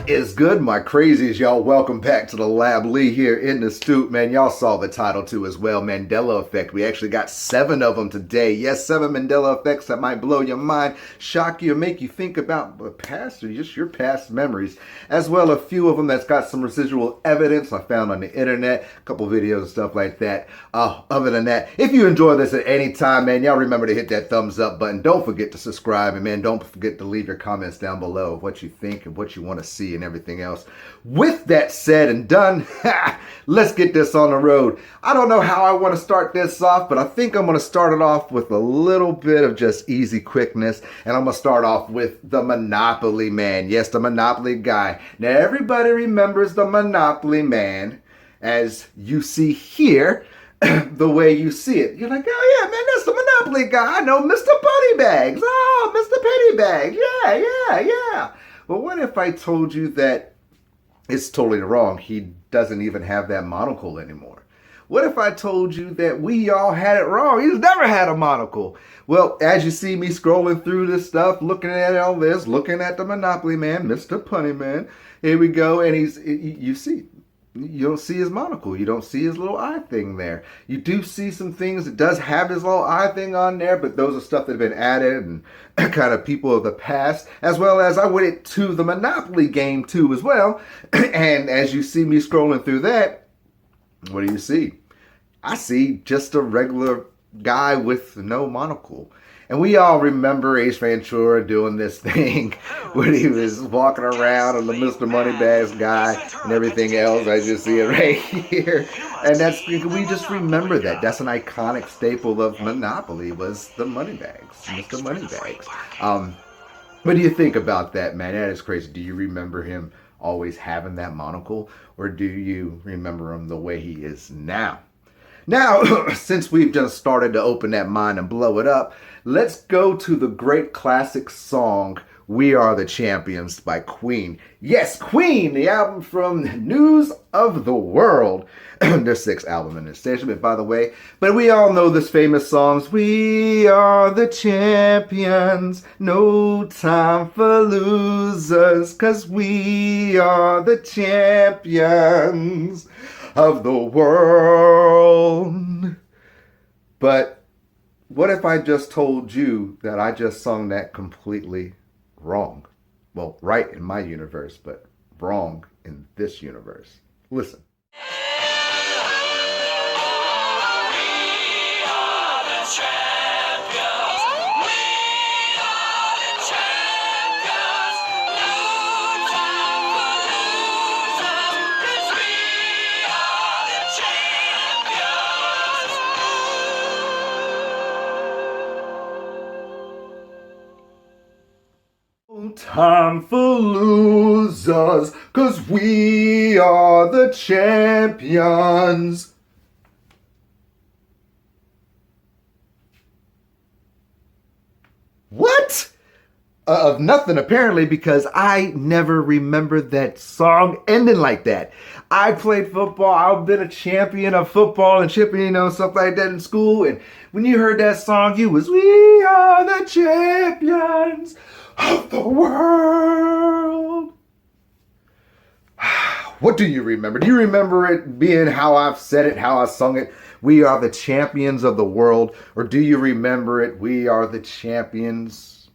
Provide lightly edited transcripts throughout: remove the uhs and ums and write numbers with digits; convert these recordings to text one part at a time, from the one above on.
What is good, my crazies, y'all? Welcome back to the lab. Lee here in the stoop, man. Y'all saw the title too as well, Mandela Effect. We actually got 7 of them today. Yes, 7 Mandela effects that might blow your mind, shock you, make you think about the past or just your past memories, as well a few of them that's got some residual evidence I found on the internet, a couple videos and stuff like that. Other than that, if you enjoy this at any time, man, y'all remember to hit that thumbs up button. Don't forget to subscribe, and man, don't forget to leave your comments down below of what you think and what you want to see and everything else. With that said and done, let's get this on the road. I don't know how I want to start this off, but I think I'm going to start it off with a little bit of just easy quickness, and I'm going to start off with the Monopoly Man. Yes, the Monopoly guy. Now, everybody remembers the Monopoly Man as you see here, the way you see it. You're like, oh yeah, man, that's the Monopoly guy. I know Mr. Moneybags. Oh, Mr. Pennybags. Yeah. But what if I told you that it's totally wrong? He doesn't even have that monocle anymore. What if I told you that we all had it wrong? He's never had a monocle. Well, as you see me scrolling through this stuff, looking at all this, looking at the Monopoly Man, Mr. Punnyman, here we go, and you don't see his monocle. You don't see his little eye thing there. You do see some things. It does have his little eye thing on there, but those are stuff that have been added and kind of people of the past, as well as I went to the Monopoly game too as well. And as you see me scrolling through that, what do you see? I see just a regular guy with no monocle. And we all remember Ace Ventura doing this thing when he was walking around and the Mr. Moneybags guy and everything else. I just see it right here. And we just remember that. That's an iconic staple of Monopoly, was the Moneybags, Mr. Moneybags. What do you think about that, man? That is crazy. Do you remember him always having that monocle, or do you remember him the way he is now? Now, since we've just started to open that mind and blow it up, let's go to the great classic song, We Are the Champions by Queen. Yes, Queen, the album from News of the World. Their 6th album in this station, by the way. But we all know this famous song, We Are the Champions, no time for losers, 'cause we are the champions of the world. But what if I just told you that I just sung that completely wrong? Well, right in my universe, but wrong in this universe. Listen. Time for losers, 'cause we are the champions. What? Of nothing, apparently, because I never remembered that song ending like that. I played football. I've been a champion of football and champion, stuff like that in school. And when you heard that song, you was, we are the champions of the world. What do you remember? Do you remember it being how I've said it, how I sung it? We are the champions of the world. Or do you remember it? We are the champions.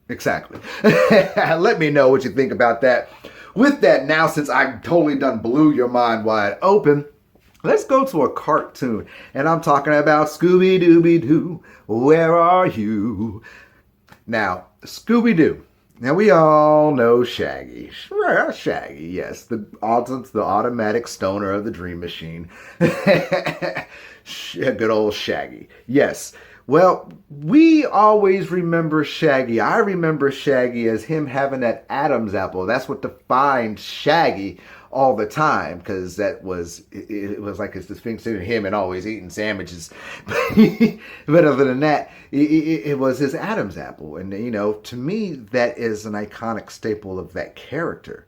Exactly. Let me know what you think about that. With that, now, since I totally done blew your mind wide open, let's go to a cartoon, and I'm talking about Scooby-Dooby-Doo, where are you? Now, Scooby-Doo. Now, we all know Shaggy. Shaggy, yes, the automatic stoner of the Dream Machine. Good old Shaggy, yes. Well, we always remember Shaggy. I remember Shaggy as him having that Adam's apple. That's what defined Shaggy all the time, because it was like his distinction to him and always eating sandwiches. But other than that, it was his Adam's apple. And, to me, that is an iconic staple of that character.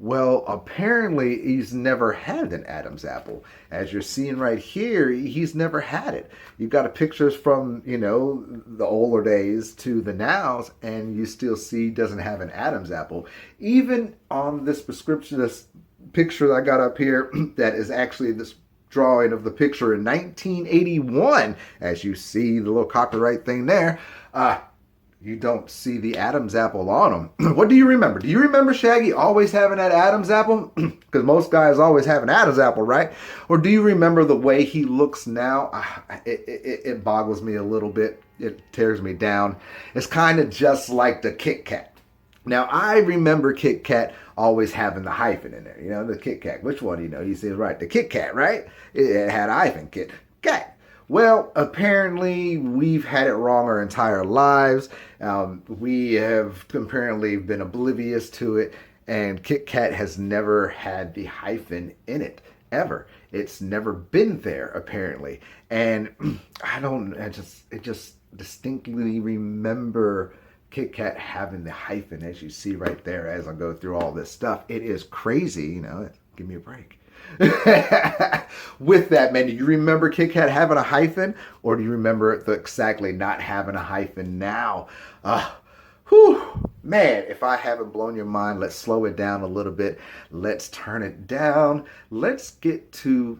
Well, apparently he's never had an Adam's apple. As you're seeing right here, he's never had it. You've got pictures from, the older days to the nows, and you still see he doesn't have an Adam's apple. Even on this prescription, this picture that I got up here, that is actually this drawing of the picture in 1981, as you see the little copyright thing there, you don't see the Adam's apple on him. What do you remember? Do you remember Shaggy always having that Adam's apple? Because most guys always have an Adam's apple, right? Or do you remember the way he looks now? It boggles me a little bit. It tears me down. It's kind of just like the Kit Kat. Now, I remember Kit Kat always having the hyphen in there. The Kit Kat. Which one? You say, right, the Kit Kat, right? It had a hyphen, Kit Kat. Well, apparently we've had it wrong our entire lives. We have apparently been oblivious to it, and Kit Kat has never had the hyphen in it, ever. It's never been there, apparently. And I just distinctly remember Kit Kat having the hyphen, as you see right there as I go through all this stuff. It is crazy, give me a break. With that, man, do you remember Kit Kat having a hyphen, or do you remember it exactly not having a hyphen now? Man, if I haven't blown your mind, let's slow it down a little bit. Let's turn it down. Let's get to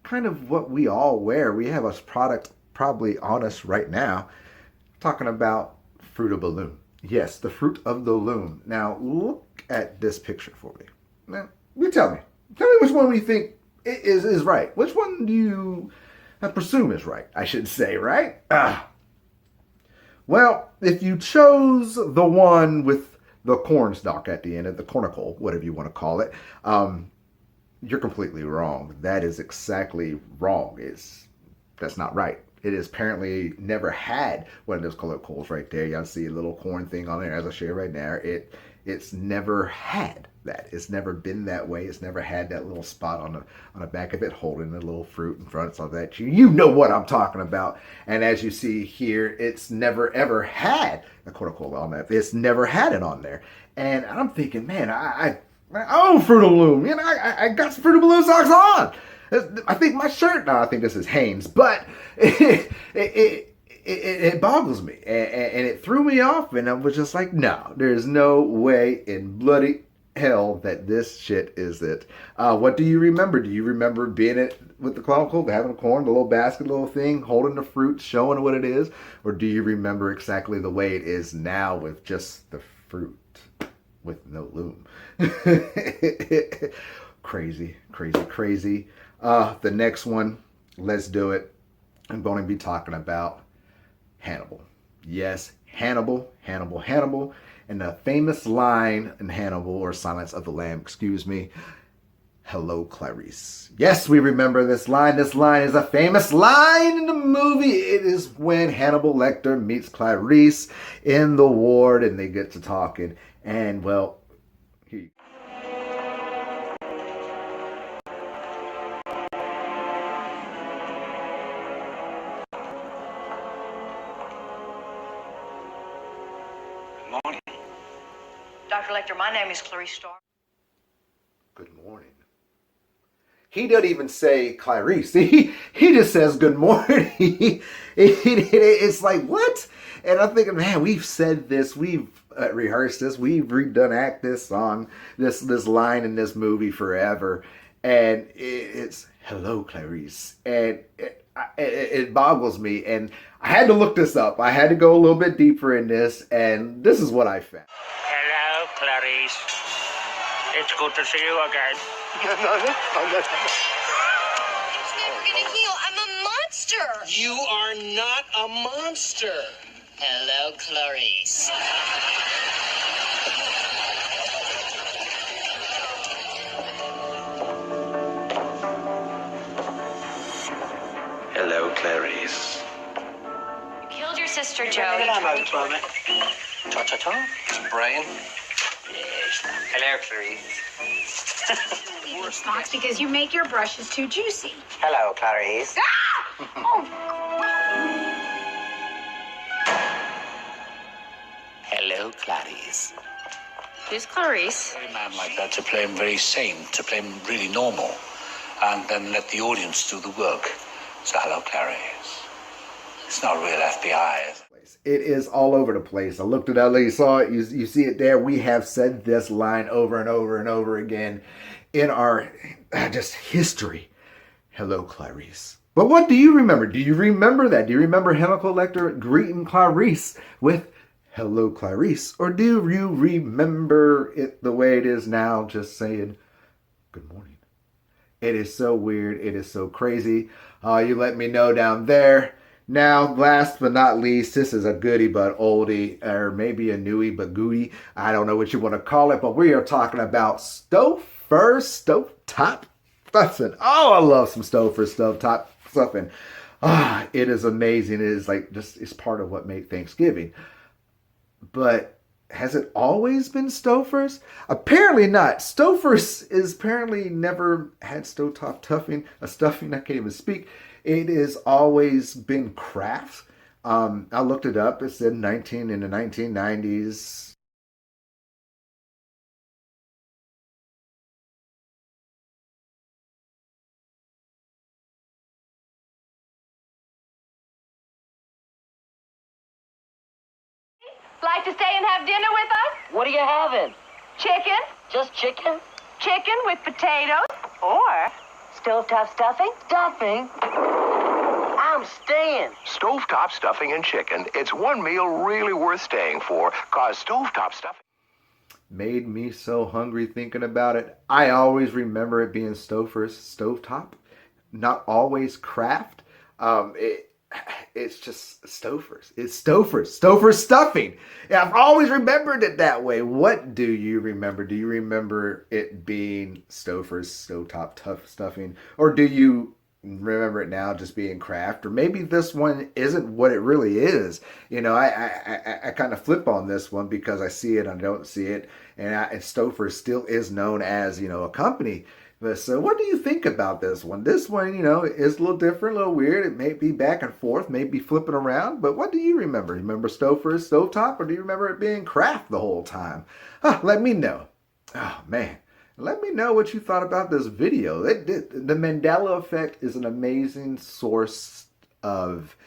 kind of what we all wear. We have a product probably on us right now, talking about Fruit of the Loom. Yes, the Fruit of the Loom. Now, look at this picture for me. Now, you tell me. Tell me which one we think is right. Which one do you presume is right, I should say, right? Well, if you chose the one with the corn stalk at the end of the cornicle, whatever you want to call it, you're completely wrong. That is exactly wrong. That's not right. It is apparently never had one of those colored coals right there. Y'all see a little corn thing on there, as I share right now. It's never had that. It's never been that way. It's never had that little spot on the back of it holding the little fruit in front of that. You know what I'm talking about. And as you see here, it's never ever had a cornicle on that. It's never had it on there. And I'm thinking, man, I own Fruit of the Loom. I got some Fruit of the Loom socks on. I think my shirt. No, I think this is Hanes, but it boggles me, and it threw me off, and I was just like, no, there's no way in bloody hell that this shit is it. What do you remember? Do you remember being it with the cornicle, having a corn, the little basket, little thing, holding the fruit, showing what it is? Or do you remember exactly the way it is now with just the fruit with no loom? Crazy, crazy, crazy. The next one, let's do it. I'm going to be talking about Hannibal. Yes, Hannibal. And the famous line in Hannibal, or Silence of the Lamb, excuse me, hello, Clarice. Yes, we remember this line. This line is a famous line in the movie. It is when Hannibal Lecter meets Clarice in the ward, and they get to talking. And, well, he... Dr. Lecter, my name is Clarice Starr. Good morning. He doesn't even say Clarice. He just says good morning. It's like, what? And I'm thinking, man, we've said this, we've rehearsed this, we've redone this song, this line in this movie forever. And it's hello, Clarice. And it boggles me. And I had to look this up. I had to go a little bit deeper in this. And this is what I found. Hello, Clarice. It's good to see you again. It's never gonna heal. I'm a monster. You are not a monster. Hello, Clarice. Hello, Clarice. You killed your sister, Joe. Ta-ta-ta. Brian. Yes. Hello, Clarice. Fox, because you make your brushes too juicy. Hello, Clarice. Ah! Oh. Hello, Clarice. Who's Clarice? A man like that to play him very sane, to play him really normal, and then let the audience do the work. So hello, Clarice. It's not real FBI, is it? It is all over the place. I looked it up, you saw it, you see it there. We have said this line over and over and over again in our just history. Hello, Clarice. But what do you remember? Do you remember that? Do you remember Hannibal Lecter greeting Clarice with hello, Clarice? Or do you remember it the way it is now, just saying good morning? It is so weird. It is so crazy. You let me know down there. Now, last but not least, this is a goodie but oldie, or maybe a newie but goodie. I don't know what you want to call it, but we are talking about stovetop stuffing. Oh, I love some stovetop stuffing. It is amazing. It is like just, it's part of what made Thanksgiving. But has it always been Stouffer's? Apparently not. Stouffer's is apparently never had stovetop stuffing. I can't even speak. It has always been Kraft. I looked it up. It said in the 1990s. Like to stay and have dinner with us? What are you having? Chicken? Just chicken? Chicken with potatoes? Or stovetop stuffing? Stuffing? I'm staying. Stovetop stuffing and chicken. It's one meal really worth staying for, cause stovetop stuffing Made me so hungry thinking about it. I always remember it being Stouffer's stovetop, not always Kraft. It's just Stouffer's. It's Stouffer's stuffing. And I've always remembered it that way. What do you remember? Do you remember it being Stouffer's stovetop stuffing? Or do you remember it now just being Kraft? Or maybe this one isn't what it really is. You know, I kind of flip on this one because I see it, I don't see it. And Stouffer's still is known as, you know, a company. So what do you think about this one? This one, you know, is a little different, a little weird. It may be back and forth, may be flipping around. But what do you remember? Remember Stouffer's stovetop, or do you remember it being Kraft the whole time? Let me know. Oh, man. Let me know what you thought about this video. The Mandela Effect is an amazing source of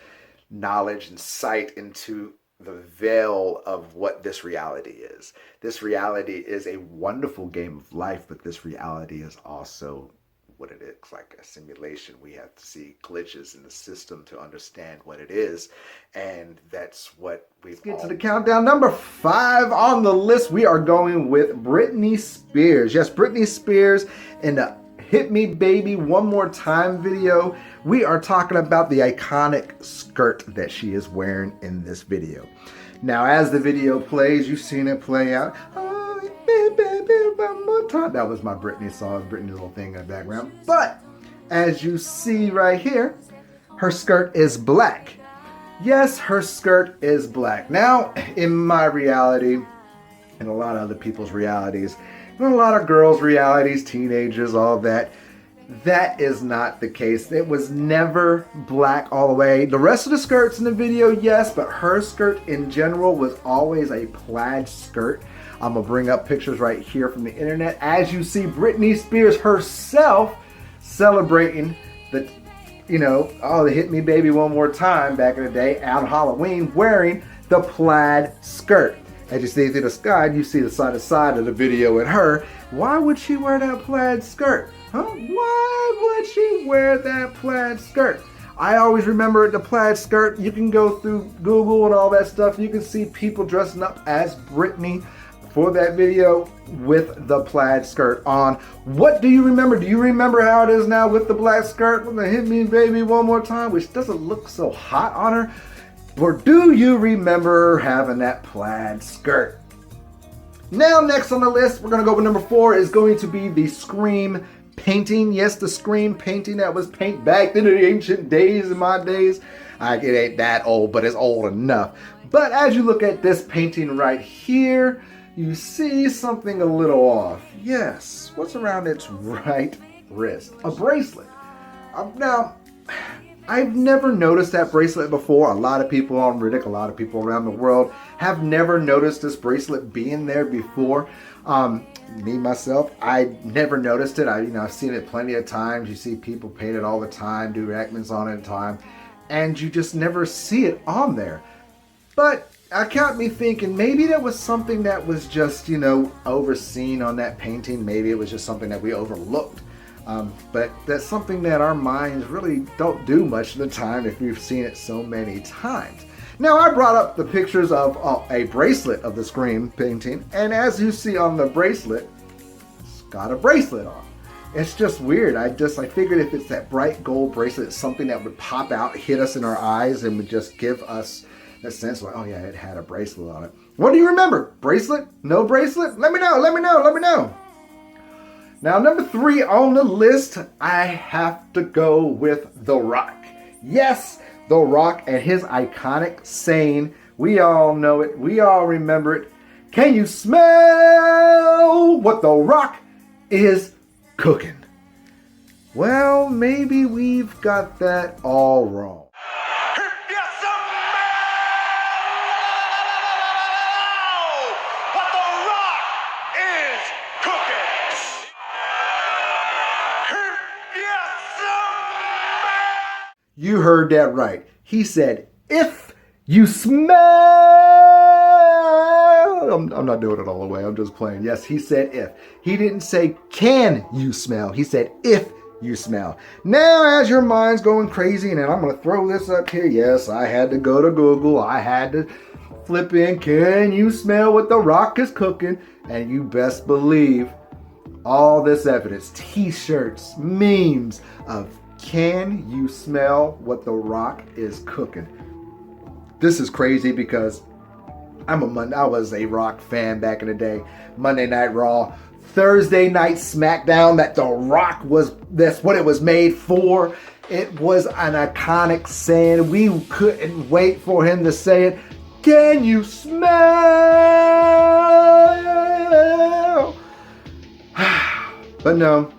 knowledge and sight into the veil of what this reality is. This reality is a wonderful game of life, but this reality is also what it is, like a simulation. We have to see glitches in the system to understand what it is, and that's what we've get to the countdown. Number 5 on the list, we are going with Britney Spears. Yes, Britney Spears in the Hit Me Baby One More Time video. We are talking about the iconic skirt that she is wearing in this video. Now, as the video plays, you've seen it play out. Oh, hit me baby one more time. That was my Britney song, Britney's little thing in the background. But as you see right here, her skirt is black. Yes, her skirt is black. Now, in my reality, and a lot of other people's realities, and a lot of girls' realities, teenagers, all that is not the case. It was never black all the way. The rest of the skirts in the video, yes, but her skirt in general was always a plaid skirt. I'm gonna bring up pictures right here from the internet. As you see, Britney Spears herself celebrating the, you know, the Hit Me Baby One More Time back in the day on Halloween, wearing the plaid skirt. As you see through the sky, you see the side to side of the video with her. Why would she wear that plaid skirt? Why would she wear that plaid skirt? I always remember the plaid skirt. You can go through Google and all that stuff. You can see people dressing up as Britney for that video with the plaid skirt on. What do you remember? Do you remember how it is now with the black skirt? With the Hit Me Baby One More Time, which doesn't look so hot on her? Or do you remember having that plaid skirt? Now, next on the list, we're going to go with number 4, is going to be the Scream painting. Yes, the Scream painting that was painted back in the ancient days, in my days. It ain't that old, but it's old enough. But as you look at this painting right here, you see something a little off. Yes, what's around its right wrist? A bracelet. Now, I've never noticed that bracelet before. A lot of people on Reddit, a lot of people around the world have never noticed this bracelet being there before. Me, myself, I never noticed it. I've seen it plenty of times. You see people paint it all the time, do reenactments on it all the time, and you just never see it on there. But it got me thinking, maybe that was something that was just, overseen on that painting. Maybe it was just something that we overlooked. But that's something that our minds really don't do much of the time if we've seen it so many times. Now, I brought up the pictures of a bracelet of the Scream painting, and as you see on the bracelet, it's got a bracelet on. It's just weird. I figured if it's that bright gold bracelet, it's something that would pop out, hit us in our eyes, and would just give us that sense like, oh yeah, it had a bracelet on it. What do you remember? Bracelet? No bracelet? Let me know. Now, number 3 on the list, I have to go with The Rock. Yes, The Rock and his iconic saying. We all know it. We all remember it. Can you smell what The Rock is cooking? Well, maybe we've got that all wrong. You heard that right. He said, if you smell... I'm not doing it all the way. I'm just playing. Yes, he said if. He didn't say, can you smell? He said, if you smell. Now, as your mind's going crazy, and I'm going to throw this up here. Yes, I had to go to Google. I had to flip in, can you smell what The Rock is cooking? And you best believe all this evidence, t-shirts, memes of can you smell what The Rock is cooking? This is crazy because I was a Rock fan back in the day. Monday Night Raw, Thursday Night SmackDown, that The Rock that's what it was made for. It was an iconic saying. We couldn't wait for him to say it. Can you smell? But no,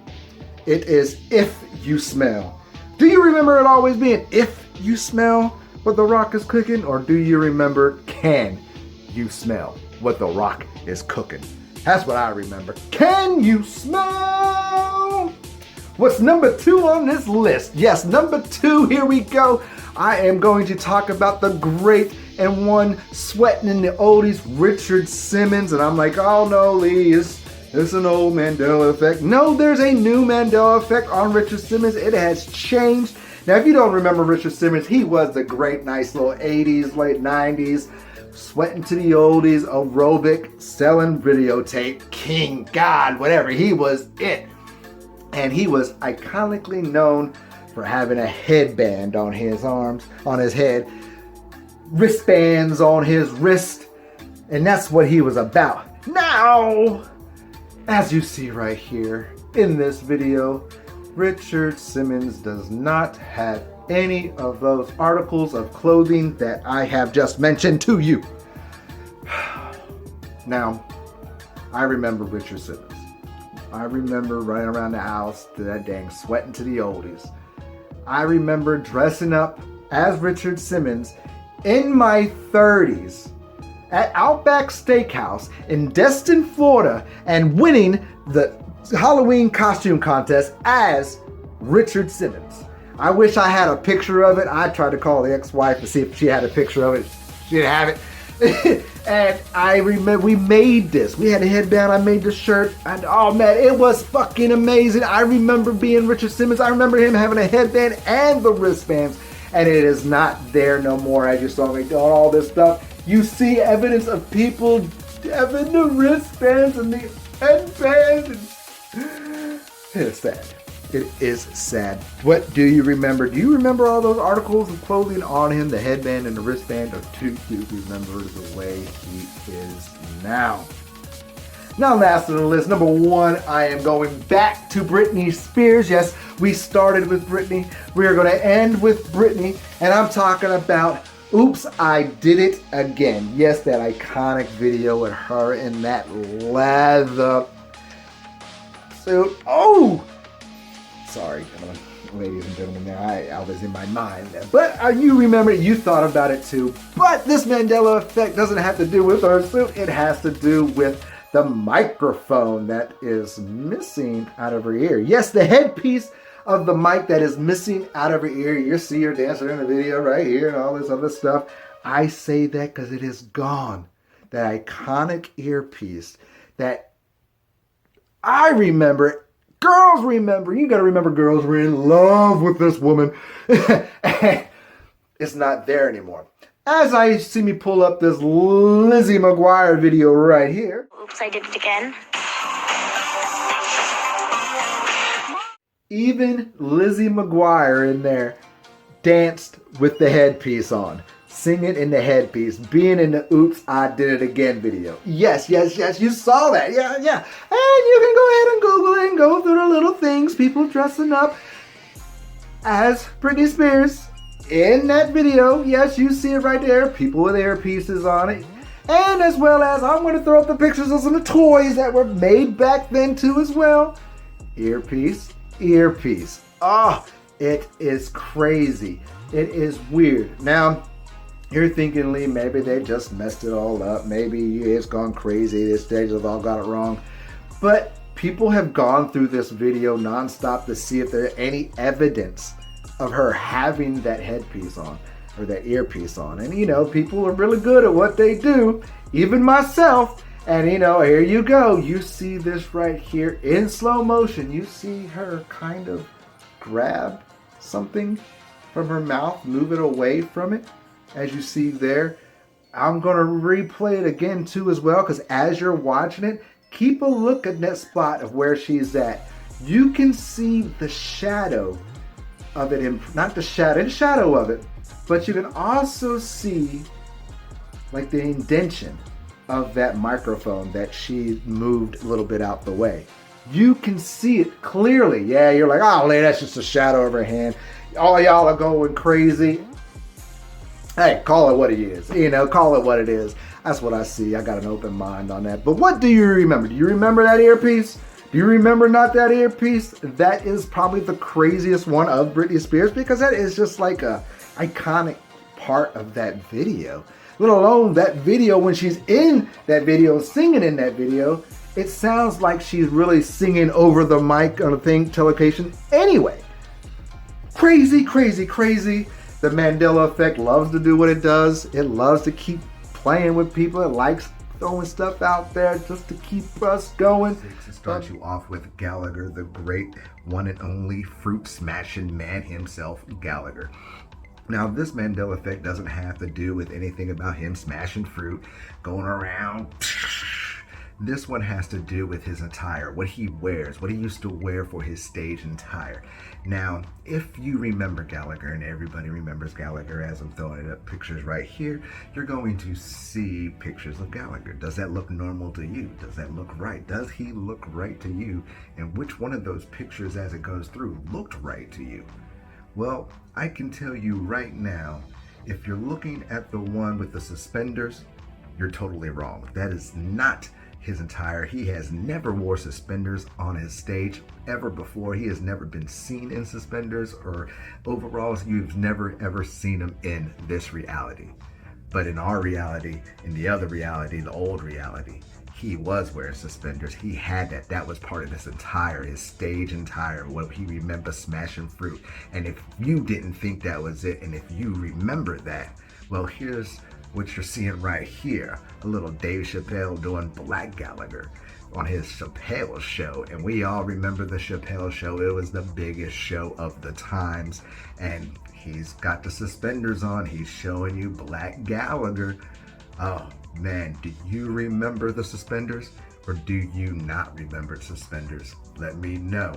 it is if you smell. Do you remember it always being if you smell what The Rock is cooking? Or do you remember can you smell what The Rock is cooking? That's what I remember. Can you smell? What's number 2 on this list? Yes, number 2, here we go. I am going to talk about the great and one sweating in the oldies, Richard Simmons. And I'm like, oh no, Lee, it's an old Mandela effect. No, there's a new Mandela effect on Richard Simmons. It has changed. Now, if you don't remember Richard Simmons, he was the great, nice little 80s, late 90s, sweating to the oldies, aerobic, selling videotape, king, god, whatever. He was it. And he was iconically known for having a headband on his arms, on his head, wristbands on his wrist, and that's what he was about. Now, as you see right here in this video, Richard Simmons does not have any of those articles of clothing that I have just mentioned to you. Now, I remember Richard Simmons. I remember running around the house to that dang sweating to the oldies. I remember dressing up as Richard Simmons in my 30s at Outback Steakhouse in Destin, Florida, and winning the Halloween costume contest as Richard Simmons. I wish I had a picture of it. I tried to call the ex-wife to see if she had a picture of it. She didn't have it. And I remember we made this. We had a headband. I made the shirt. And oh man, it was fucking amazing. I remember being Richard Simmons. I remember him having a headband and the wristbands. And it is not there no more. As you saw me doing all this stuff. You see evidence of people having the wristbands and the headbands. It's sad. It is sad. What do you remember? Do you remember all those articles of clothing on him, the headband and the wristband? Or do you remember the way he is now? Now, last on the list, number 1, I am going back to Britney Spears. Yes, we started with Britney. We are going to end with Britney. And I'm talking about Oops, I Did It Again. Yes, that iconic video with her in that leather suit. Oh! Sorry, ladies and gentlemen. There, I was in my mind there. But you remember, you thought about it too. But this Mandela effect doesn't have to do with her suit. It has to do with the microphone that is missing out of her ear. Yes, the headpiece of the mic that is missing out of her ear. You see her dancing in the video right here and all this other stuff. I say that because it is gone. That iconic earpiece that I remember. Girls remember. You got to remember, girls were in love with this woman. It's not there anymore. As I see me pull up this Lizzie McGuire video right here. Oops, I did it again. Even Lizzie McGuire in there danced with the headpiece on. Singing in the headpiece, being in the Oops, I Did It Again video. Yes, you saw that. Yeah. And you can go ahead and Google it and go through the little things, people dressing up as Britney Spears in that video. Yes, you see it right there. People with earpieces on it. And as well as, I'm going to throw up the pictures of some of the toys that were made back then too as well. Earpiece. Oh, it is crazy. It is weird. Now, you're thinking, Lee, maybe they just messed it all up. Maybe it's gone crazy. This stage have all got it wrong. But people have gone through this video nonstop to see if there's any evidence of her having that headpiece on or that earpiece on. And, people are really good at what they do, even myself. And, here you go. You see this right here in slow motion. You see her kind of grab something from her mouth, move it away from it. As you see there, I'm going to replay it again too as well, because as you're watching it, keep a look at that spot of where she's at. You can see the shadow of it, not the shadow of it, but you can also see like the indentation of that microphone that she moved a little bit out the way. You can see it clearly. Yeah, you're like, oh, that's just a shadow of her hand. All y'all are going crazy. Hey, call it what it is. Call it what it is. That's what I see. I got an open mind on that. But what do you remember? Do you remember that earpiece? Do you remember not that earpiece? That is probably the craziest one of Britney Spears, because that is just like a iconic part of that video. Let alone that video, when she's in that video, singing in that video, it sounds like she's really singing over the mic on a thing, telecation. Anyway, crazy. The Mandela effect loves to do what it does. It loves to keep playing with people. It likes throwing stuff out there just to keep us going. To start you off with Gallagher, the great one and only fruit smashing man himself, Gallagher. Now, this Mandela effect doesn't have to do with anything about him smashing fruit, going around. This one has to do with his attire, what he wears, what he used to wear for his stage attire. Now, if you remember Gallagher, and everybody remembers Gallagher as I'm throwing it up pictures right here, you're going to see pictures of Gallagher. Does that look normal to you? Does that look right? Does he look right to you? And which one of those pictures as it goes through looked right to you? Well, I can tell you right now, if you're looking at the one with the suspenders, you're totally wrong. That is not his attire. He has never wore suspenders on his stage ever before. He has never been seen in suspenders or overalls. You've never ever seen him in this reality. But in our reality, in the other reality, the old reality, he was wearing suspenders. He had that. That was part of his attire, his stage attire, what he remembers smashing fruit. And if you didn't think that was it, and if you remember that, well, here's what you're seeing right here. A little Dave Chappelle doing Black Gallagher on his Chappelle show. And we all remember the Chappelle show. It was the biggest show of the times. And he's got the suspenders on. He's showing you Black Gallagher. Oh man, do you remember the suspenders? Or do you not remember suspenders? Let me know.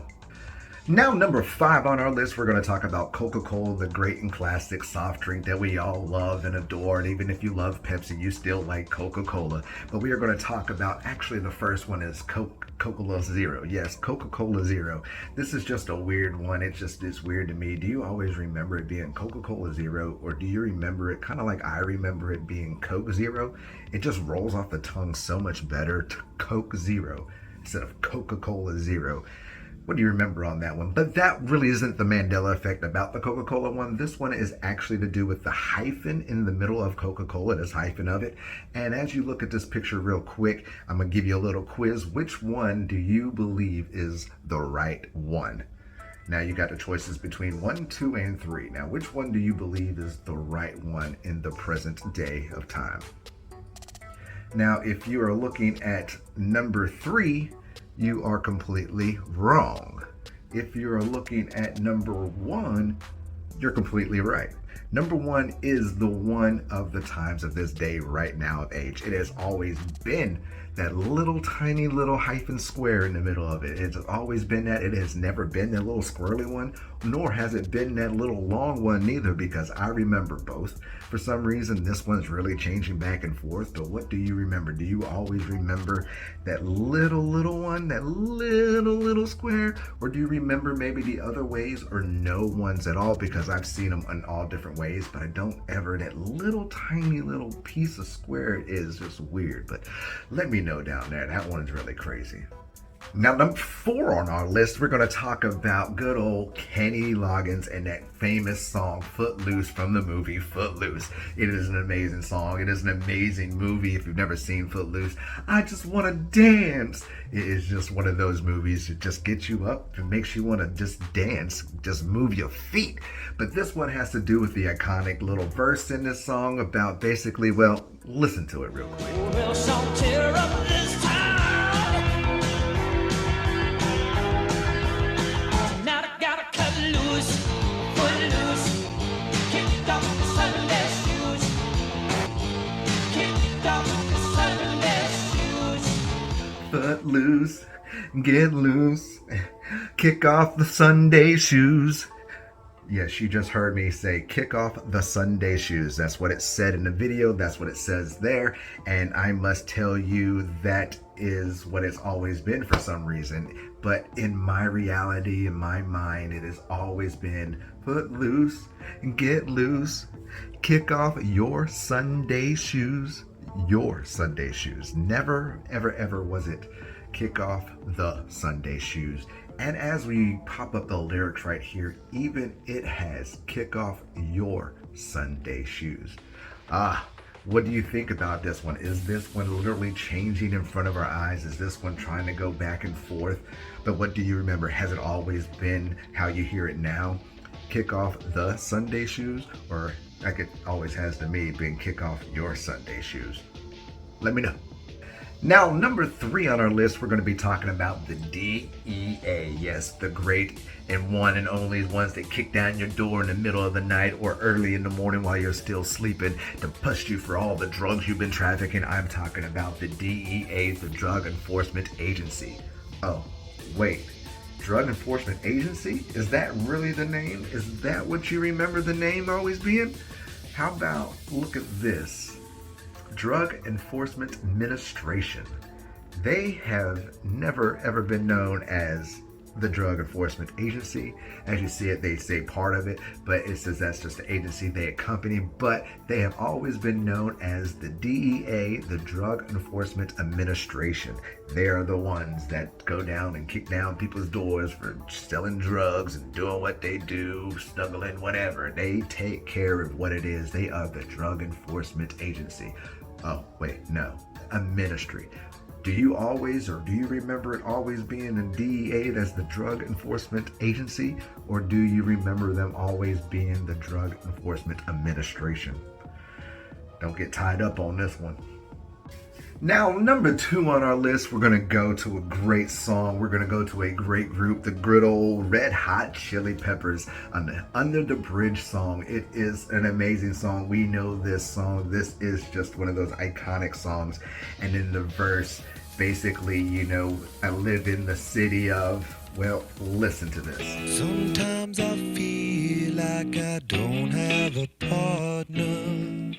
Now, number 5 on our list, we're going to talk about Coca-Cola, the great and classic soft drink that we all love and adore. And even if you love Pepsi, you still like Coca-Cola. But we are going to talk about, actually, the first one is Coca-Cola Zero. Yes, Coca-Cola Zero. This is just a weird one. It's weird to me. Do you always remember it being Coca-Cola Zero? Or do you remember it kind of like I remember it being Coke Zero? It just rolls off the tongue so much better to Coke Zero instead of Coca-Cola Zero. What do you remember on that one? But that really isn't the Mandela effect about the Coca-Cola one. This one is actually to do with the hyphen in the middle of Coca-Cola, this hyphen of it. And as you look at this picture real quick, I'm going to give you a little quiz. Which one do you believe is the right one? Now you got the choices between 1, 2, and 3. Now which one do you believe is the right one in the present day of time? Now if you are looking at number 3, you are completely wrong. If you're looking at number 1, you're completely right. Number 1 is the one of the times of this day right now of age. It has always been that little tiny little hyphen square in the middle of it. It's always been that. It has never been that little squirrely one, nor has it been that little long one neither, because I remember both. For some reason, this one's really changing back and forth, but what do you remember? Do you always remember that little one, that little square? Or do you remember maybe the other ways or no ones at all? Because I've seen them in all different ways, but I don't ever, that little tiny little piece of square is just weird. But let me know down there. That one's really crazy. Now, number 4 on our list, we're going to talk about good old Kenny Loggins and that famous song, Footloose, from the movie Footloose. It is an amazing song. It is an amazing movie. If you've never seen Footloose, I just want to dance. It is just one of those movies that just gets you up and makes you want to just dance, just move your feet. But this one has to do with the iconic little verse in this song about basically, well, listen to it real quick. Well, some tear up this time. Now I gotta cut loose, foot loose, kick off the Sunday shoes, kick off the Sunday shoes. Foot loose, get loose, kick off the Sunday shoes. Yes, you just heard me say kick off the Sunday shoes. That's what it said in the video. That's what it says there. And I must tell you that is what it's always been for some reason. But in my reality, in my mind, it has always been foot loose, get loose, kick off your Sunday shoes, your Sunday shoes. Never, ever, ever was it kick off the Sunday shoes. And as we pop up the lyrics right here, even it has kick off your Sunday shoes. What do you think about this one? Is this one literally changing in front of our eyes? Is this one trying to go back and forth? But what do you remember? Has it always been how you hear it now? Kick off the Sunday shoes? Or like it always has to me, being kick off your Sunday shoes? Let me know. Now, number 3 on our list, we're going to be talking about the DEA. Yes, the great and one and only ones that kick down your door in the middle of the night or early in the morning while you're still sleeping to bust you for all the drugs you've been trafficking. I'm talking about the DEA, the Drug Enforcement Agency. Oh, wait. Drug Enforcement Agency? Is that really the name? Is that what you remember the name always being? How about look at this? Drug Enforcement Administration. They have never ever been known as the Drug Enforcement Agency. As you see it, they say part of it, but it says that's just the agency they accompany, but they have always been known as the DEA, the Drug Enforcement Administration. They are the ones that go down and kick down people's doors for selling drugs and doing what they do, snuggling, whatever. They take care of what it is. They are the Drug Enforcement Agency. Oh, wait, no. A ministry. Do you always, or do you remember it always being the DEA as the Drug Enforcement Agency? Or do you remember them always being the Drug Enforcement Administration? Don't get tied up on this one. Now, number 2 on our list, we're going to go to a great song. We're going to go to a great group, the good old Red Hot Chili Peppers on the Under the Bridge song. It is an amazing song. We know this song. This is just one of those iconic songs. And in the verse, basically, you know, I live in the city of, well, listen to this. Sometimes I feel like I don't have a partner.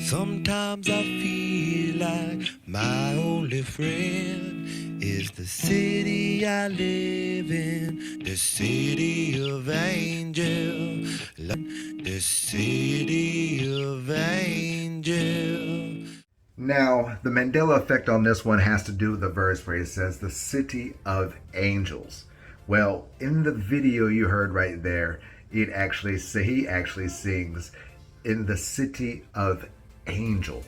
Sometimes I feel like my only friend is the city I live in, the city of angel, the city of angel. Now, the Mandela effect on this one has to do with the verse where it says the city of angels. Well, in the video you heard right there, he actually sings in the city of Angel.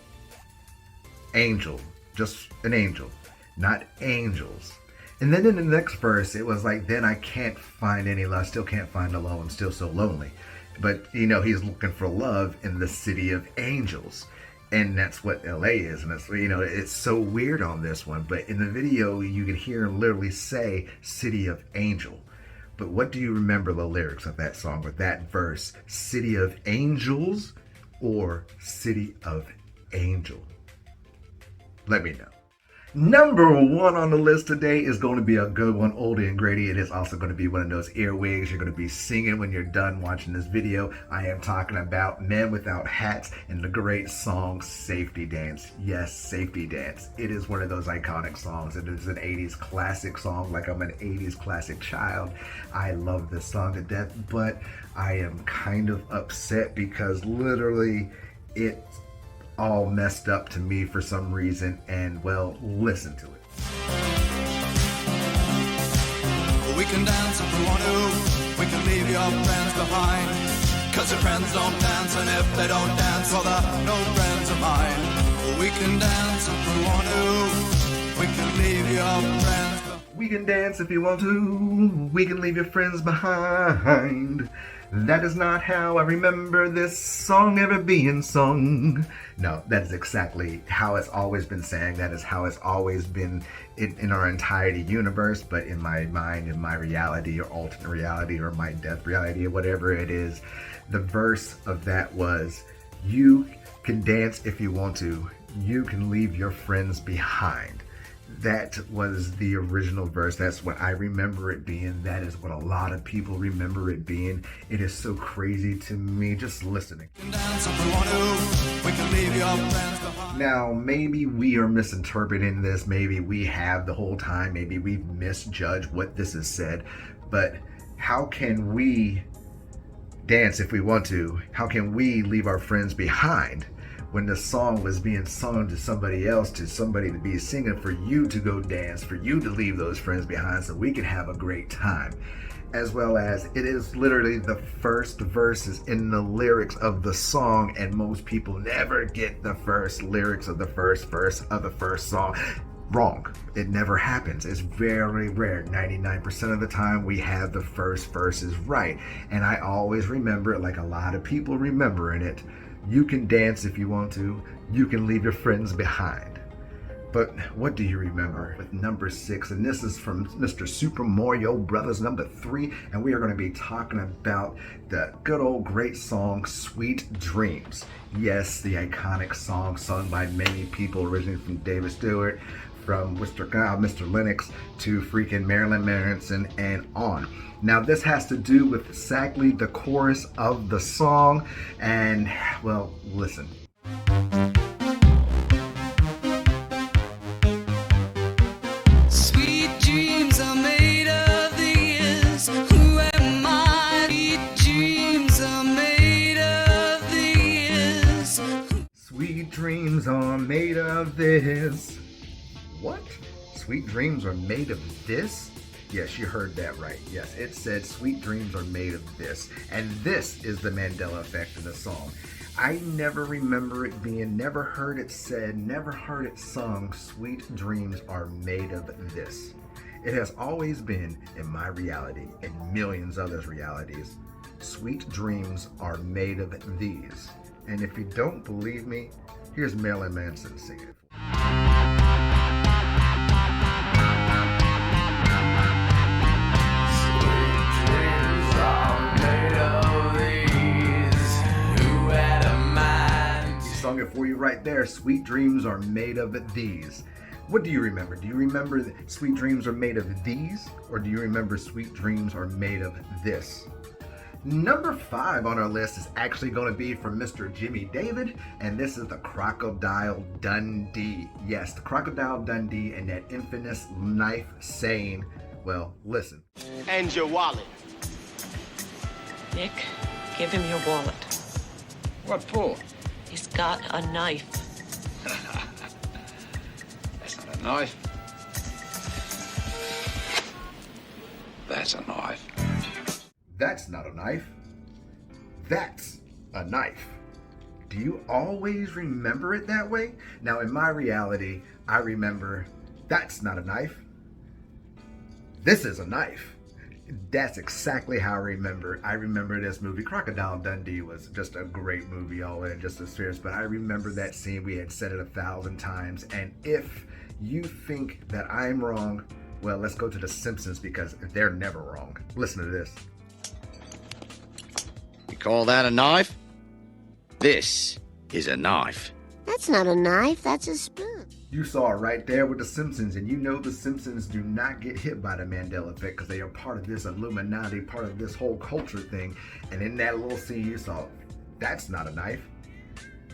Angel, just an angel, not angels. And then in the next verse, it was like, then I can't find any love, still can't find a love, I'm still so lonely. But, you know, he's looking for love in the city of angels. And that's what LA is. And it's, you know, it's so weird on this one. But in the video, you can hear him literally say City of Angel. But what do you remember the lyrics of that song or that verse? City of Angels or City of Angel? Let me know. Number one on the list today is going to be a good one, oldie and Grady. It is also going to be one of those earwigs you're going to be singing when you're done watching this video. I am talking about Men Without Hats and the great song Safety Dance. Yes, Safety Dance. It is one of those iconic songs. It is an 80s classic song, like I'm an 80s classic child. I love this song to death, but I am kind of upset because literally it's all messed up to me for some reason, and well, listen to it. We can dance if we want to, we can leave your friends behind, cause your friends don't dance, and if they don't dance, well they're no friends of mine. We can dance if we want to, we can leave your friends behind. We can dance if you want to, we can leave your friends behind. That is not how I remember this song ever being sung. No, that is exactly how it's always been sang. That is how it's always been in our entirety universe. But in my mind, in my reality or alternate reality or my death reality or whatever it is, the verse of that was, you can dance if you want to. You can leave your friends behind. That was the original verse. That's what I remember it being. That is what a lot of people remember it being. It is so crazy to me just listening. Now, maybe we are misinterpreting this. Maybe we have the whole time. Maybe we've misjudged what this has said. But how can we dance if we want to? How can we leave our friends behind? When the song was being sung to somebody else, to somebody to be singing for you to go dance, for you to leave those friends behind so we can have a great time. As well as it is literally the first verses in the lyrics of the song, and most people never get the first lyrics of the first verse of the first song. Wrong. It never happens. It's very rare. 99% of the time we have the first verses right. And I always remember it like a lot of people remembering it. You can dance if you want to. You can leave your friends behind. But what do you remember with number 6? And this is from Mr. Super Mario Brothers number 3. And we are going to be talking about the good old great song, Sweet Dreams. Yes, the iconic song sung by many people, originally from David Stewart, from Mr. Lennox to freaking Marilyn Manson and on. Now this has to do with exactly the chorus of the song, and well, listen. Sweet dreams are made of these. Who am I? Sweet dreams are made of these. Sweet dreams are made of this. What? Sweet dreams are made of this? Yes, you heard that right. Yes, it said sweet dreams are made of this. And this is the Mandela effect in the song. I never remember it being, never heard it said, never heard it sung, sweet dreams are made of this. It has always been in my reality and millions others' realities. Sweet dreams are made of these. And if you don't believe me, here's Marilyn Manson singing it. Sung it for you right there. Sweet dreams are made of these. What do you remember? Do you remember that sweet dreams are made of these? Or do you remember sweet dreams are made of this? Number 5 on our list is actually going to be from Mr. Jimmy David, and this is the Crocodile Dundee. Yes, the Crocodile Dundee and that infamous knife saying, well, listen. And your wallet. Nick, give him your wallet. What for? He's got a knife. That's not a knife. That's a knife. That's not a knife. That's a knife. Do you always remember it that way? Now, in my reality, I remember that's not a knife. This is a knife. That's exactly how I remember. I remember this movie. Crocodile Dundee was just a great movie all in, just as fierce. But I remember that scene. We had said it 1,000 times. And if you think that I'm wrong, well, let's go to The Simpsons because they're never wrong. Listen to this. You call that a knife? This is a knife. That's not a knife, that's a spoon. You saw it right there with The Simpsons, and you know The Simpsons do not get hit by the Mandela Effect because they are part of this Illuminati, part of this whole culture thing. And in that little scene you saw, that's not a knife.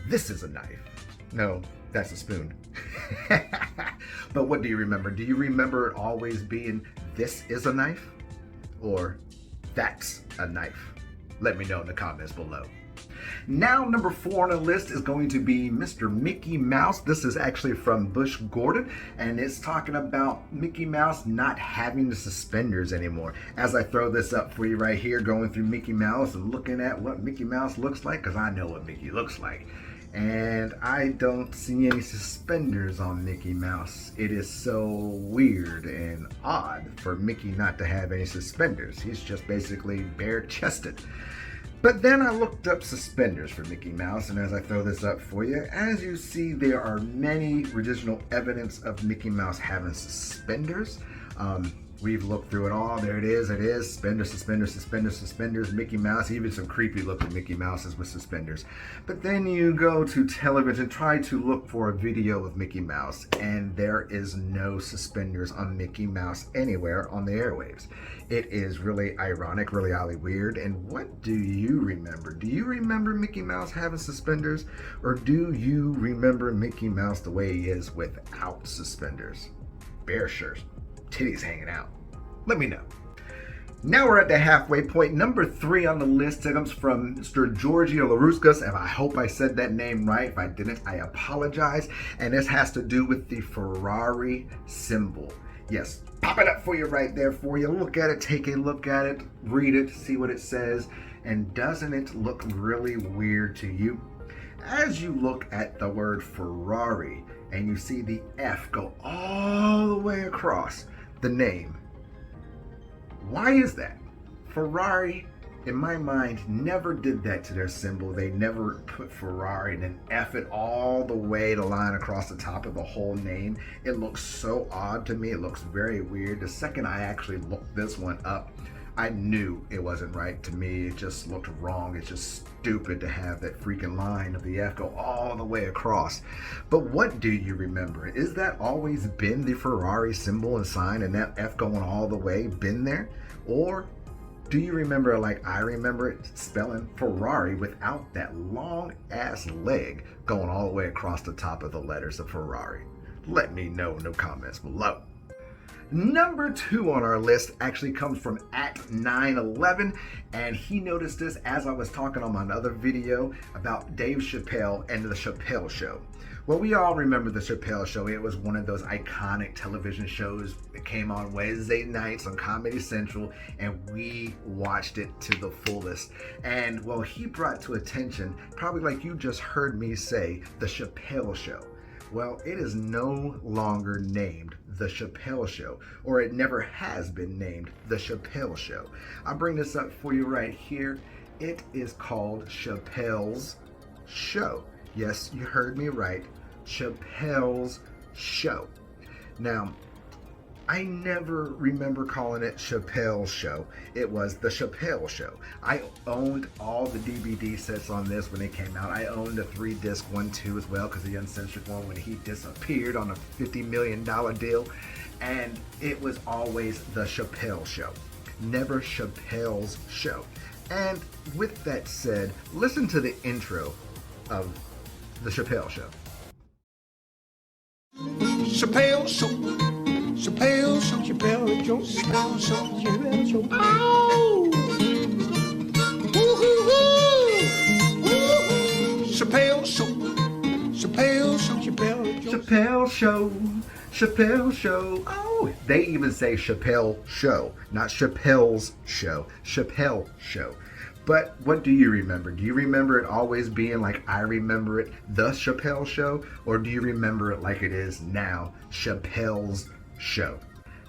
This is a knife. No, that's a spoon. But what do you remember? Do you remember it always being, this is a knife? Or, that's a knife? Let me know in the comments below. Now, number 4 on the list is going to be Mr. Mickey Mouse. This is actually from Bush Gordon, and it's talking about Mickey Mouse not having the suspenders anymore. As I throw this up for you right here, going through Mickey Mouse and looking at what Mickey Mouse looks like, because I know what Mickey looks like. And I don't see any suspenders on Mickey Mouse. It is so weird and odd for Mickey not to have any suspenders. He's just basically bare-chested. But then I looked up suspenders for Mickey Mouse, and as I throw this up for you, as you see, there are many original evidence of Mickey Mouse having suspenders. We've looked through it all. There it is. It is suspenders, suspenders, suspenders, suspenders, Mickey Mouse, even some creepy looking Mickey Mouses with suspenders. But then you go to television, try to look for a video of Mickey Mouse, and there is no suspenders on Mickey Mouse anywhere on the airwaves. It is really ironic, really oddly weird. And what do you remember? Do you remember Mickey Mouse having suspenders? Or do you remember Mickey Mouse the way he is without suspenders? Bare shirts, titties hanging out. Let me know. Now we're at the halfway point. Number 3 on the list comes from Mr. Giorgio Laruskas, and I hope I said that name right. If I didn't, I apologize. And this has to do with the Ferrari symbol. Yes, pop it up for you right there for you. Look at it, take a look at it, read it, see what it says. And doesn't it look really weird to you? As you look at the word Ferrari and you see the F go all the way across the name, why is that? Ferrari, in my mind, never did that to their symbol. They never put Ferrari and then F it all the way, the line across the top of the whole name. It looks so odd to me. It looks very weird. The second I actually looked this one up, I knew it wasn't right to me. It just looked wrong. It's just stupid to have that freaking line of the F go all the way across. But what do you remember? Is that always been the Ferrari symbol and sign, and that F going all the way been there? Or do you remember, like I remember it, spelling Ferrari without that long ass leg going all the way across the top of the letters of Ferrari? Let me know in the comments below. Number 2 on our list actually comes from @911, and he noticed this as I was talking on my other video about Dave Chappelle and the Chappelle Show. Well, we all remember the Chappelle Show. It was one of those iconic television shows that came on Wednesday nights on Comedy Central, and we watched it to the fullest. And well, he brought to attention, probably like you just heard me say, the Chappelle Show. Well, it is no longer named The Chappelle Show, or it never has been named The Chappelle Show. I'll bring this up for you right here. It is called Chappelle's Show. Yes, you heard me right. Chappelle's Show. Now, I never remember calling it Chappelle's Show. It was The Chappelle Show. I owned all the DVD sets on this when they came out. I owned the 3-disc 1-2 as well, because the uncensored one when he disappeared on a $50 million deal. And it was always The Chappelle Show, never Chappelle's Show. And with that said, listen to the intro of The Chappelle Show. Chappelle Show. Chappelle Show. Chappelle Show. Chappelle Show. Chappelle Show. Oh! Woo-hoo-hoo! Woo-hoo! Chappelle Show. Chappelle Show. Chappelle Show. Chappelle Show, Chappelle Show. Oh, they even say Chappelle Show, not Chappelle's Show, Chappelle Show. But what do you remember? Do you remember it always being like I remember it, The Chappelle Show? Or do you remember it like it is now, Chappelle's Show?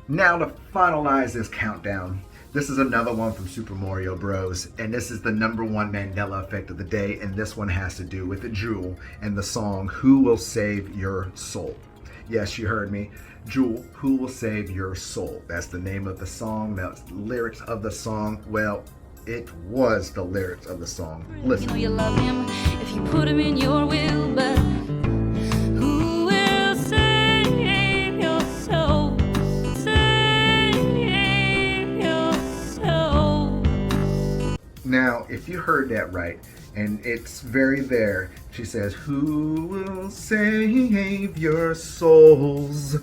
Now to finalize this countdown, this is another one from Super Mario Bros. And this is the number one Mandela effect of the day. And this one has to do with the Jewel and the song, Who Will Save Your Soul? Yes, you heard me. Jewel, Who Will Save Your Soul? That's the name of the song. That's the lyrics of the song. Well, it was the lyrics of the song. Listen. You know you love him if you put him in your will, but who will save your soul? Save your soul. Now, if you heard that right, and it's very there, she says, who will save your souls?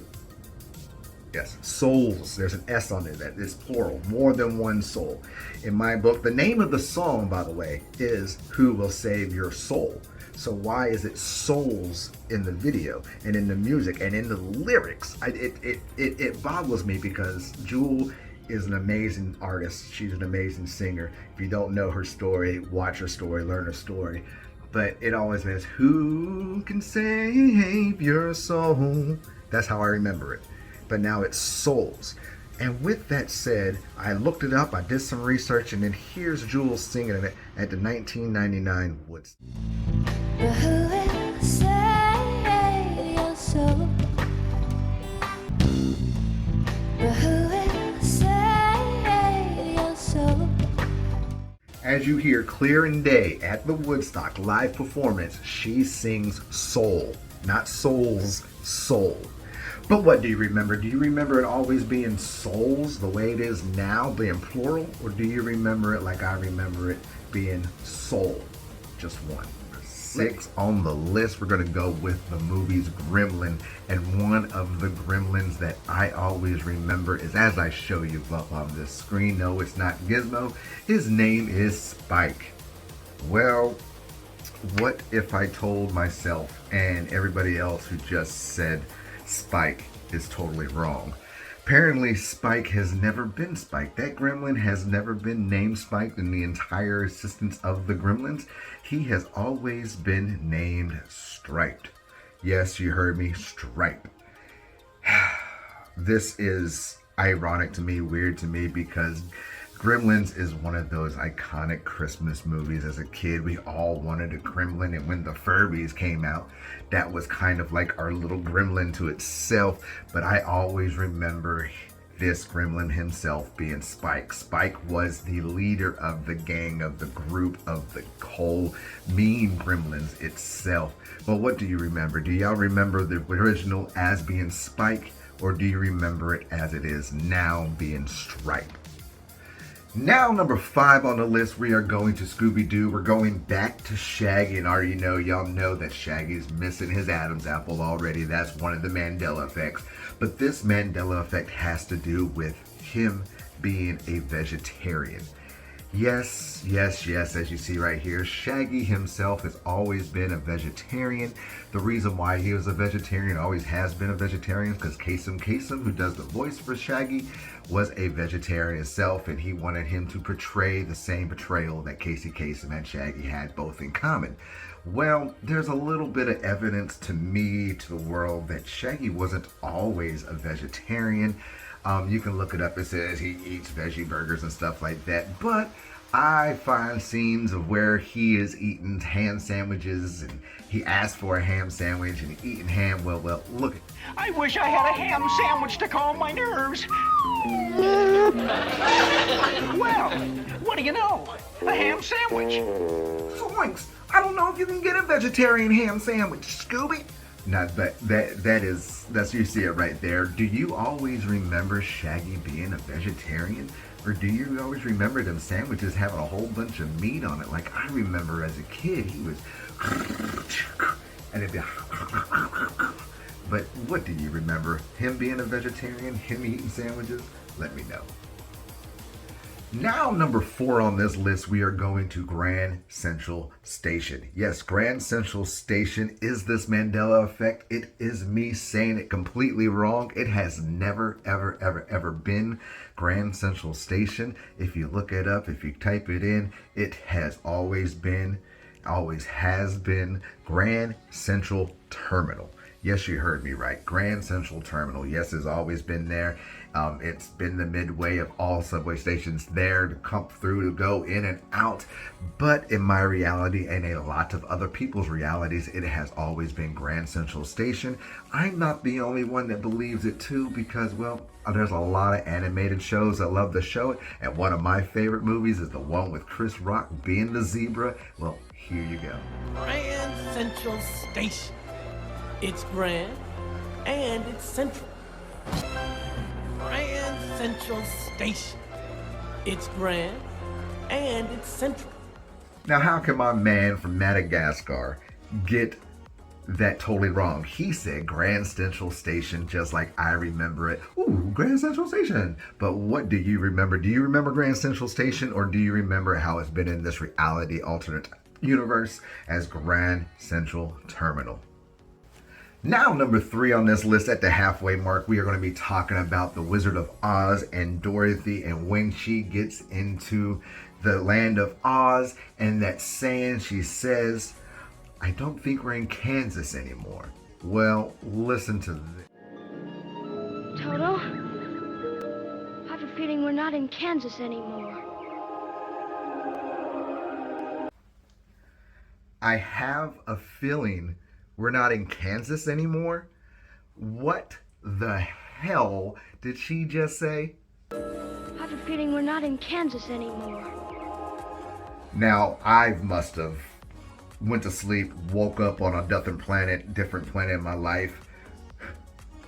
Yes, souls. There's an S on it. That is plural. More than one soul. In my book, the name of the song, by the way, is Who Will Save Your Soul? So why is it souls in the video and in the music and in the lyrics? It boggles me because Jewel is an amazing artist. She's an amazing singer. If you don't know her story, watch her story, learn her story. But it always means, who can save your soul? That's how I remember it. But now it's souls. And with that said, I looked it up, I did some research, and then here's Jewel singing it at the 1999 Woodstock. But who will save your soul? But who will save your soul? As you hear clear and day at the Woodstock live performance, she sings soul, not souls, soul. But what do you remember? Do you remember it always being souls the way it is now, being plural? Or do you remember it like I remember it being soul? Just one. 6 on the list, we're going to go with the movie's Gremlin. And one of the gremlins that I always remember is, as I show you up on this screen, no, it's not Gizmo. His name is Spike. Well, what if I told myself and everybody else who just said Spike is totally wrong? Apparently, Spike has never been Spike. That gremlin has never been named Spike in the entire existence of the gremlins. He has always been named Striped. Yes, you heard me, Stripe. This is ironic to me, weird to me, because Gremlins is one of those iconic Christmas movies. As a kid, we all wanted a gremlin, and when the Furbies came out, that was kind of like our little gremlin to itself. But I always remember this gremlin himself being Spike. Spike was the leader of the gang, of the group, of the whole mean gremlins itself. But what do you remember? Do y'all remember the original as being Spike, or do you remember it as it is now being Stripe? Now, number 5 on the list, we are going to Scooby-Doo. We're going back to Shaggy, and already know, y'all know that Shaggy's missing his Adam's apple already. That's one of the Mandela effects. But this Mandela effect has to do with him being a vegetarian. Yes, as you see right here, Shaggy himself has always been a vegetarian. The reason why he was a vegetarian, always has been a vegetarian, because Kasem, who does the voice for Shaggy, was a vegetarian himself, and he wanted him to portray the same portrayal that Casey Kasem and Shaggy had both in common. Well, there's a little bit of evidence to me, to the world, that Shaggy wasn't always a vegetarian. You can look it up. It says he eats veggie burgers and stuff like that. But I find scenes of where he is eating ham sandwiches, and he asked for a ham sandwich and eating ham. Well, look. I wish I had a ham sandwich to calm my nerves. Well, what do you know? A ham sandwich. Zoinks! I don't know if you can get a vegetarian ham sandwich, Scooby. Now, that's you see it right there. Do you always remember Shaggy being a vegetarian? Or do you always remember them sandwiches having a whole bunch of meat on it? Like I remember as a kid, he was, and it'd be, but what do you remember? Him being a vegetarian? Him eating sandwiches? Let me know. Now, number 4 on this list, we are going to Grand Central Station. Yes, Grand Central Station is this Mandela effect. It is me saying it completely wrong. It has never, ever, ever, ever been Grand Central Station. If you look it up, if you type it in, it has always has been Grand Central Terminal. Yes, you heard me right. Grand Central Terminal. Yes, it's always been there. It's been the midway of all subway stations there to come through, to go in and out. But in my reality and a lot of other people's realities, it has always been Grand Central Station. I'm not the only one that believes it too, because, well, there's a lot of animated shows that love to show it. And one of my favorite movies is the one with Chris Rock being the zebra. Well, here you go. Grand Central Station. It's grand and it's central. Grand Central Station. It's grand and it's central. Now, how can my man from Madagascar get that totally wrong? He said Grand Central Station just like I remember it. Ooh, Grand Central Station. But what do you remember? Do you remember Grand Central Station, or do you remember how it's been in this reality alternate universe as Grand Central Terminal? Now, number 3 on this list, at the halfway mark, we are going to be talking about the Wizard of Oz and Dorothy, and when she gets into the land of Oz and that saying she says, "I don't think we're in Kansas anymore." Well, listen to this. Toto, I have a feeling we're not in Kansas anymore. I have a feeling we're not in Kansas anymore? What the hell did she just say? I have a feeling we're not in Kansas anymore. Now, I must have went to sleep, woke up on a different planet in my life.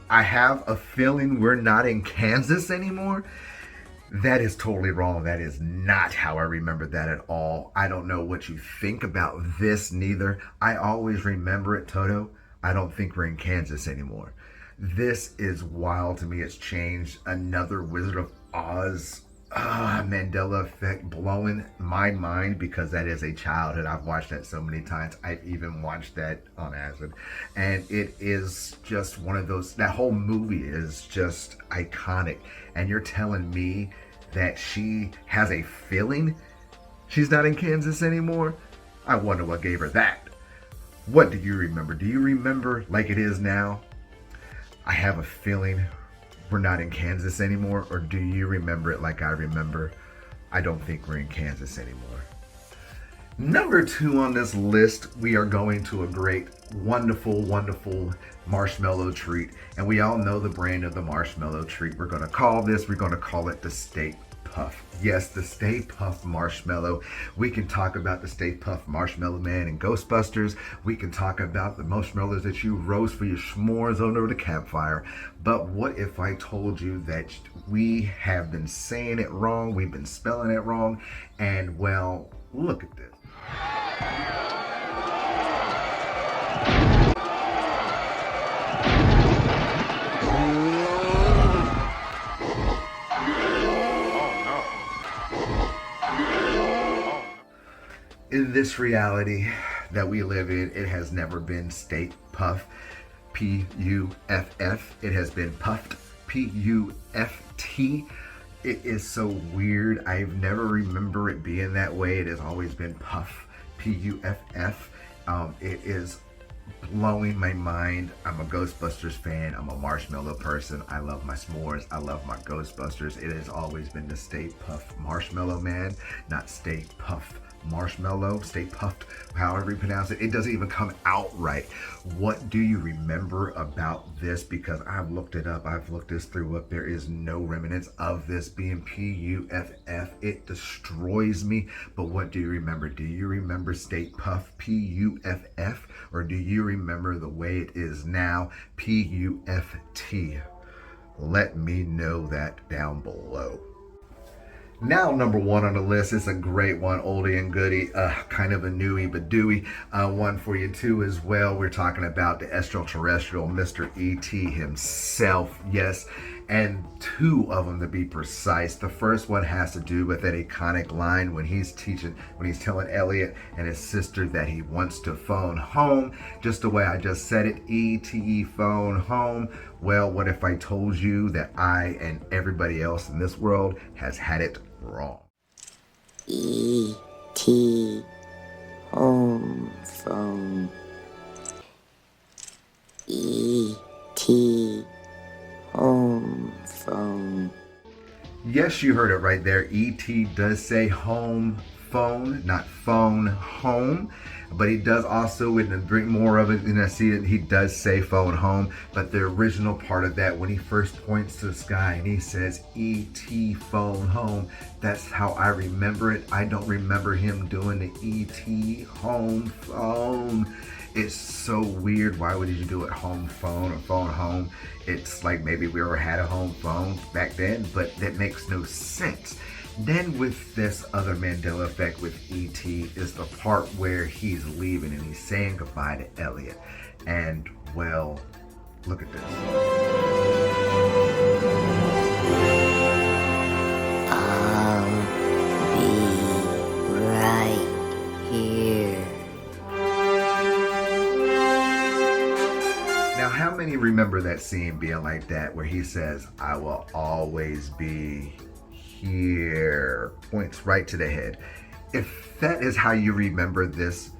I have a feeling we're not in Kansas anymore? That is totally wrong. That is not how I remember that at all. I don't know what you think about this neither. I always remember it, Toto. I don't think we're in Kansas anymore. This is wild to me. It's changed. Another Wizard of Oz Mandela effect blowing my mind, because that is a childhood. I've watched that so many times. I've even watched that on acid. And it is just one of those, that whole movie is just iconic. And you're telling me that she has a feeling she's not in Kansas anymore? I wonder what gave her that. What do you remember? Do you remember like it is now? I have a feeling we're not in Kansas anymore. Or do you remember it like I remember? I don't think we're in Kansas anymore. Number 2 on this list, we are going to a great, wonderful, wonderful marshmallow treat. And we all know the brand of the marshmallow treat. We're going to call it the Stay Puft. Yes, the Stay Puft Marshmallow. We can talk about the Stay Puft Marshmallow Man in Ghostbusters. We can talk about the marshmallows that you roast for your s'mores over the campfire. But what if I told you that we have been saying it wrong, we've been spelling it wrong, and well, look at this. In this reality that we live in, it has never been Stay Puft, P-U-F-F. It has been Puffed, P-U-F-T. It is so weird. I've never remember it being that way. It has always been Puff, P-U-F-F. It is blowing my mind. I'm a Ghostbusters fan. I'm a marshmallow person. I love my s'mores. I love my Ghostbusters. It has always been the Stay Puft Marshmallow Man, not Stay Puft Marshmallow, Stay Puft, however you pronounce it. It doesn't even come out right. What do you remember about this? Because I've looked it up. I've looked this through up. There is no remnants of this being P-U-F-F. It destroys me. But what do you remember? Do you remember Stay Puft, P-U-F-F? Or do you remember the way it is now, P-U-F-T? Let me know that down below. Now, number 1 on the list is a great one, oldie and goodie, kind of a newie but dewy one for you too as well. We're talking about the extraterrestrial Mr. E.T. himself, yes. and two of them to be precise. The first one has to do with that iconic line when he's telling Elliot and his sister that he wants to phone home, just the way I just said it, E.T. phone home. Well, what if I told you that I and everybody else in this world has had it wrong? E.T. home phone. E.T. home phone. Yes, you heard it right there. E.T. does say home phone, not phone home. But he does also, and bring more of it, and I see it, he does say phone home. But the original part of that, when he first points to the sky and he says E.T. phone home, that's how I remember it. I don't remember him doing the E.T. home phone. It's so weird. Why would you do it home phone or phone home? It's like maybe we ever had a home phone back then, but that makes no sense. Then with this other Mandela effect with E.T. is the part where he's leaving and he's saying goodbye to Elliot. And well, look at this. I'll be right here. Now, how many remember that scene being like that where he says, I will always be here, points right to the head? If that is how you remember this,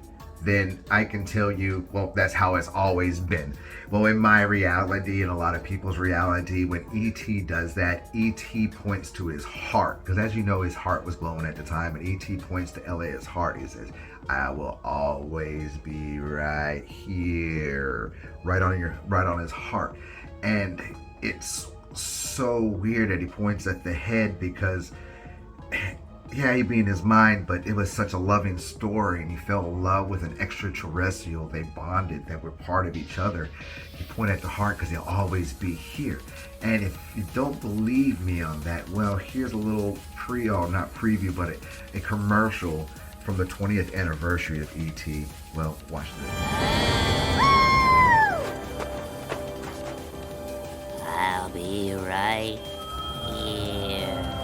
then I can tell you, well, that's how it's always been. Well, in my reality and a lot of people's reality, when E.T. does that, E.T. points to his heart, because as you know, his heart was glowing at the time, and E.T. points to Elliot's heart. He says, I will always be right here, right on his heart. And it's so weird that he points at the head, because yeah, he'd be in his mind, but it was such a loving story, and he fell in love with an extraterrestrial. They bonded, that were part of each other. He pointed at the heart because he'll always be here. And if you don't believe me on that, well, here's a little not preview, but a commercial from the 20th anniversary of E.T. Well, watch this. I'll be right here.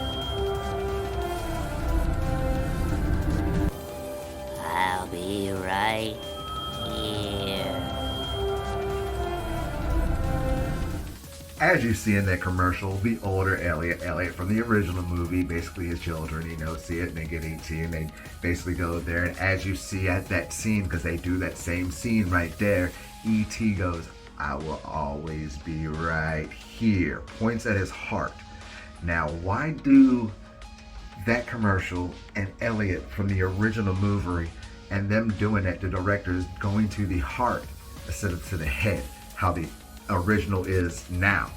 I'll be right here. As you see in that commercial, the older Elliot from the original movie, basically his children, see it, and they get E.T. and they basically go there. And as you see at that scene, because they do that same scene right there, E.T. goes, I will always be right here. Points at his heart. Now, why do that commercial and Elliot from the original movie and them doing that, the directors going to the heart instead of to the head, how the original is now?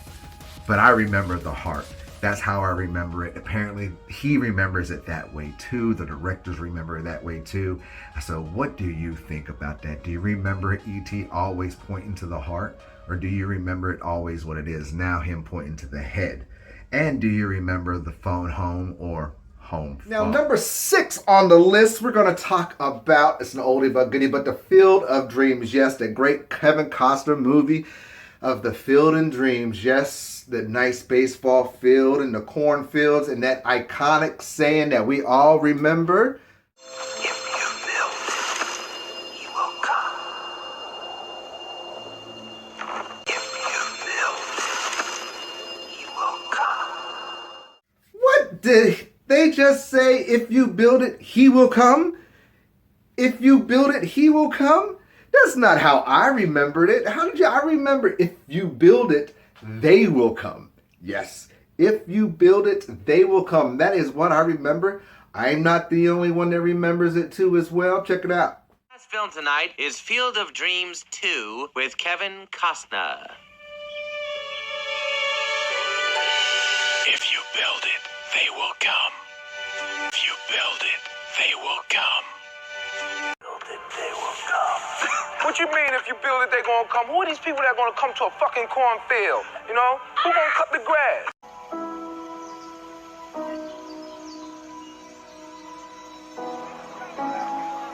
But I remember the heart. That's how I remember it. Apparently, he remembers it that way too. The directors remember it that way too. So what do you think about that? Do you remember E.T. always pointing to the heart? Or do you remember it always what it is now, him pointing to the head? And do you remember the phone home or home phone? Now, number 6 on the list, we're going to talk about, it's an oldie but goodie, but The Field of Dreams. Yes, that great Kevin Costner movie of The Field of Dreams. Yes, the nice baseball field and the cornfields and that iconic saying that we all remember. If you build it, he will come. If you build it, he will come. What did they just say? If you build it, he will come? If you build it, he will come? That's not how I remembered it. I remember if you build it, they will come. Yes, if you build it, they will come. That is what I remember. I'm not the only one that remembers it too as well. Check it out. Last film tonight is Field of Dreams 2 with Kevin Costner. If you build it, they will come. If you build it, they will come. Build it, they will come. What you mean if you build it, they gonna come? Who are these people that gonna come to a fucking cornfield? Who gonna cut the grass?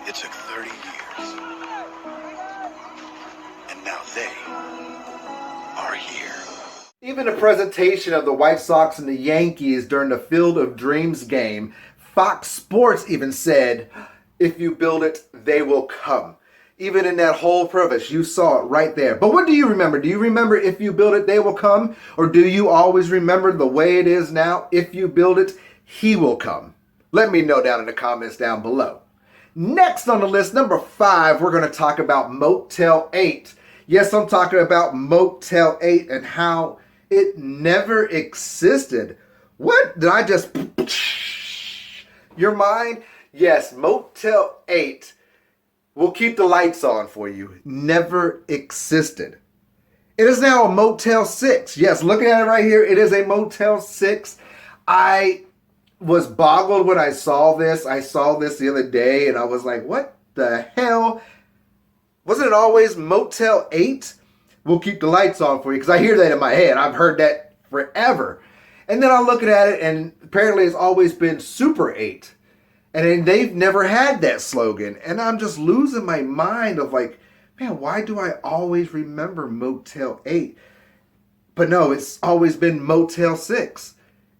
It took 30 years. And now they are here. Even the presentation of the White Sox and the Yankees during the Field of Dreams game, Fox Sports even said, if you build it, they will come. Even in that whole preface, you saw it right there. But what do you remember? Do you remember if you build it, they will come? Or do you always remember the way it is now? If you build it, he will come. Let me know down in the comments down below. Next on the list, number 5, we're going to talk about Motel 8. Yes, I'm talking about Motel 8 and how it never existed. What? Did I just... Your mind? Yes, Motel 8 will keep the lights on for you. Never existed. It is now a Motel 6. Yes, looking at it right here, it is a Motel 6. I was boggled when I saw this. I saw this the other day and I was like, what the hell? Wasn't it always Motel 8? We'll keep the lights on for you. Because I hear that in my head. I've heard that forever. And then I'm looking at it and apparently it's always been Super 8. And then they've never had that slogan. And I'm just losing my mind of like, man, why do I always remember Motel 8? But no, it's always been Motel 6.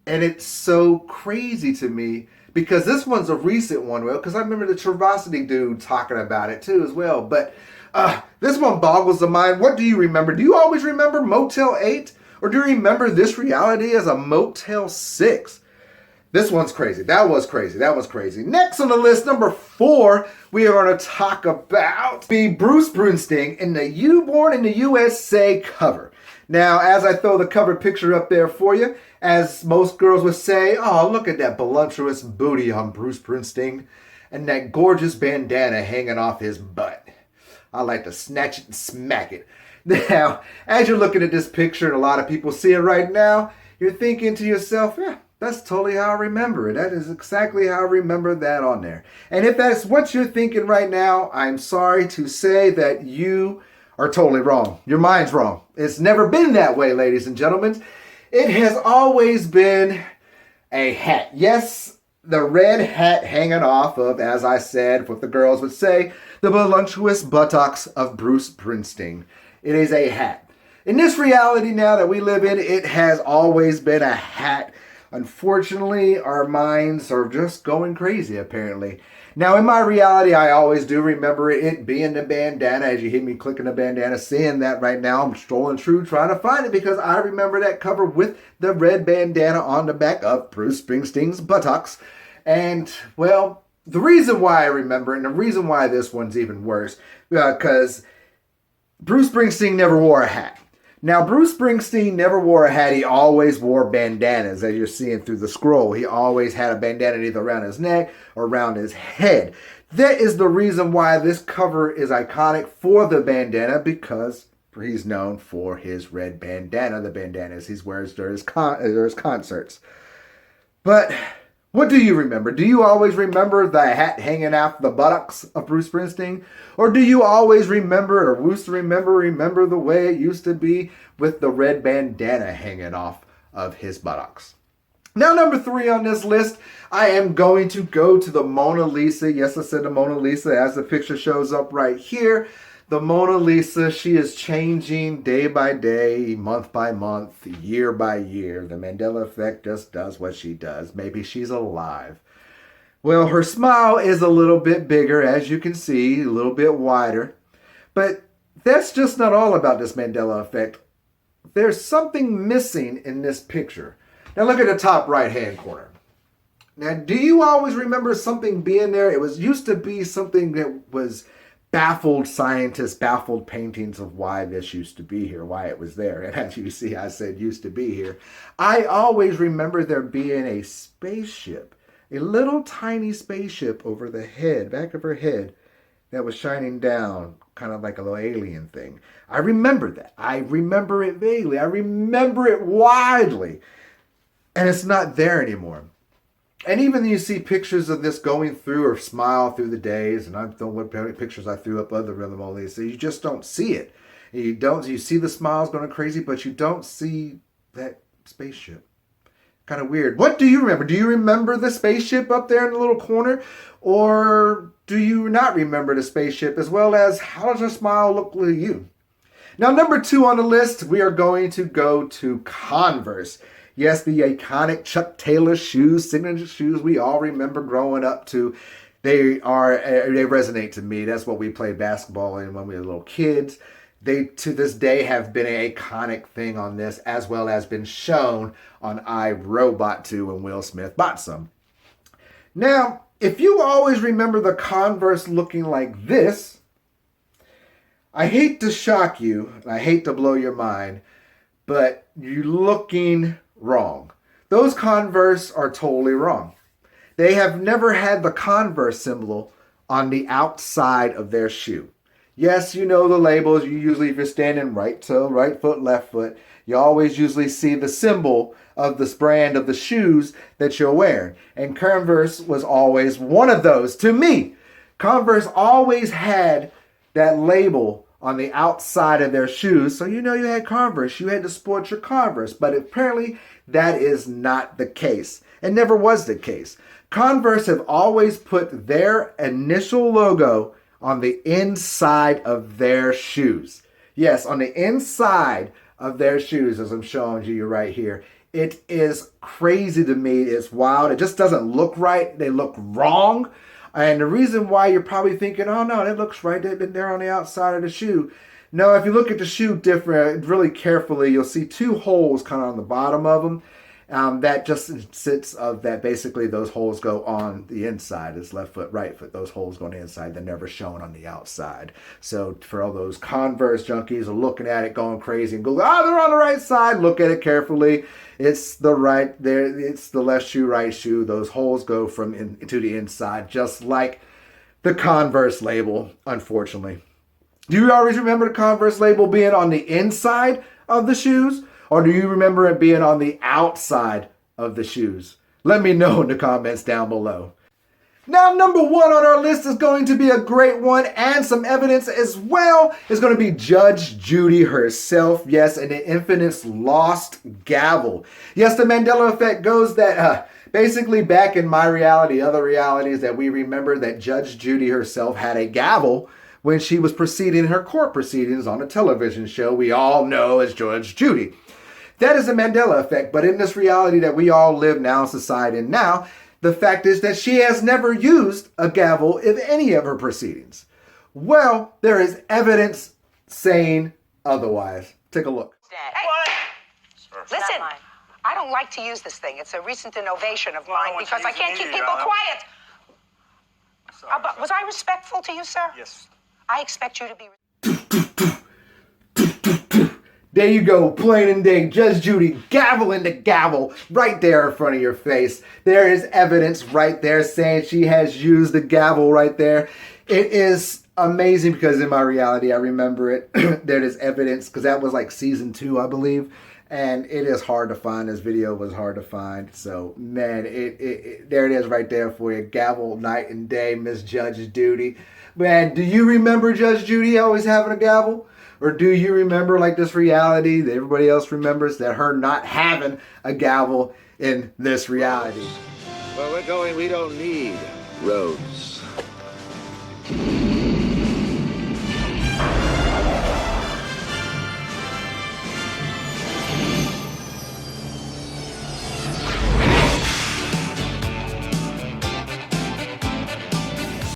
And it's so crazy to me because this one's a recent one, well, because I remember the Travasity dude talking about it too as well. But this one boggles the mind. What do you remember? Do you always remember Motel 8? Or do you remember this reality as a Motel 6? This one's crazy. That was crazy. That was crazy. Next on the list, number 4, we are going to talk about the Bruce Springsteen in the You Born in the USA cover. Now, as I throw the cover picture up there for you, as most girls would say, oh, look at that voluptuous booty on Bruce Springsteen and that gorgeous bandana hanging off his butt. I like to snatch it and smack it. Now, as you're looking at this picture and a lot of people see it right now, you're thinking to yourself, yeah, that's totally how I remember it. That is exactly how I remember that on there. And if that's what you're thinking right now, I'm sorry to say that you are totally wrong. Your mind's wrong. It's never been that way, ladies and gentlemen. It has always been a hat. Yes, the red hat hanging off of, as I said, what the girls would say, the voluptuous buttocks of Bruce Springsteen. It is a hat. In this reality now that we live in, it has always been a hat. Unfortunately, our minds are just going crazy, apparently. Now, in my reality, I always do remember it being the bandana. As you hear me clicking the bandana, seeing that right now, I'm strolling through trying to find it because I remember that cover with the red bandana on the back of Bruce Springsteen's buttocks. And, well, the reason why I remember it, and the reason why this one's even worse, because Bruce Springsteen never wore a hat. Now, Bruce Springsteen never wore a hat. He always wore bandanas, as you're seeing through the scroll. He always had a bandana either around his neck or around his head. That is the reason why this cover is iconic for the bandana, because he's known for his red bandana, the bandanas he wears during his concerts. But what do you remember? Do you always remember the hat hanging out the buttocks of Bruce Springsteen? Or do you always remember, or used to remember the way it used to be with the red bandana hanging off of his buttocks? Now, number 3 on this list, I am going to go to the Mona Lisa. Yes, I said the Mona Lisa as the picture shows up right here. The Mona Lisa, she is changing day by day, month by month, year by year. The Mandela Effect just does what she does. Maybe she's alive. Well, her smile is a little bit bigger, as you can see, a little bit wider. But that's just not all about this Mandela Effect. There's something missing in this picture. Now look at the top right-hand corner. Now, do you always remember something being there? It used to be something that was baffled scientists, baffled paintings of why this used to be here, why it was there. And as you see, I said used to be here. I always remember there being a spaceship, a little tiny spaceship over the head, back of her head, that was shining down, kind of like a little alien thing. I remember that. I remember it vaguely. I remember it widely. And it's not there anymore. And even you see pictures of this going through or smile through the days, and I don't know what pictures I threw up other than the Mona Lisa, you just don't see it. You see the smiles going crazy, but you don't see that spaceship. Kind of weird. What do you remember? Do you remember the spaceship up there in the little corner? Or do you not remember the spaceship, as well as how does her smile look to you? Now, number 2 on the list, we are going to go to Converse. Yes, the iconic Chuck Taylor shoes, signature shoes we all remember growing up to. They resonate to me. That's what we played basketball in when we were little kids. They, to this day, have been an iconic thing on this, as well as been shown on I, Robot 2 when Will Smith bought some. Now, if you always remember the Converse looking like this, I hate to shock you, and I hate to blow your mind, but you're looking wrong. Those Converse are totally wrong. They have never had the Converse symbol on the outside of their shoe. Yes, you know the labels. You usually, if you're standing right toe, right foot, left foot, you always usually see the symbol of this brand of the shoes that you're wearing. And Converse was always one of those. To me, Converse always had that label on the outside of their shoes. So you know you had Converse. You had to sport your Converse. But apparently that is not the case. It never was the case. Converse have always put their initial logo on the inside of their shoes. Yes, on the inside of their shoes, as I'm showing you right here. It is crazy to me. It's wild. It just doesn't look right. They look wrong. And the reason why you're probably thinking, oh no, it looks right. They've been there on the outside of the shoe. No, if you look at the shoe really carefully, you'll see 2 holes kind of on the bottom of them. That just sits of that basically those holes go on the inside. It's left foot, right foot. Those holes go on the inside. They're never shown on the outside. So for all those Converse junkies are looking at it going crazy and go, oh, they're on the right side. Look at it carefully. It's the right there. It's the left shoe, right shoe. Those holes go from to the inside, just like the Converse label, unfortunately. Do you always remember the Converse label being on the inside of the shoes? Or do you remember it being on the outside of the shoes? Let me know in the comments down below. Now, number 1 on our list is going to be a great one, and some evidence as well. Is going to be Judge Judy herself. Yes, and the infamous lost gavel. Yes, the Mandela effect goes that basically back in my reality, other realities that we remember that Judge Judy herself had a gavel when she was proceeding her court proceedings on a television show we all know as Judge Judy. That is a Mandela effect, but in this reality that we all live now in society now, the fact is that she has never used a gavel in any of her proceedings. Well, there is evidence saying otherwise. Take a look. Listen, I don't like to use this thing. It's a recent innovation of mine because I can't keep people quiet. But was I respectful to you, sir? Yes. I expect you to be... There you go, plain and day, Judge Judy, gavel in the gavel, right there in front of your face. There is evidence right there saying she has used the gavel right there. It is amazing because in my reality, I remember it. There is evidence, because that was like season 2, I believe. And it is hard to find. This video was hard to find. So, man, there it is right there for you. Gavel night and day, Miss Judge Judy. Man, do you remember Judge Judy always having a gavel? Or do you remember, like this reality that everybody else remembers, that her not having a gavel in this reality? Where we're going, we don't need roads.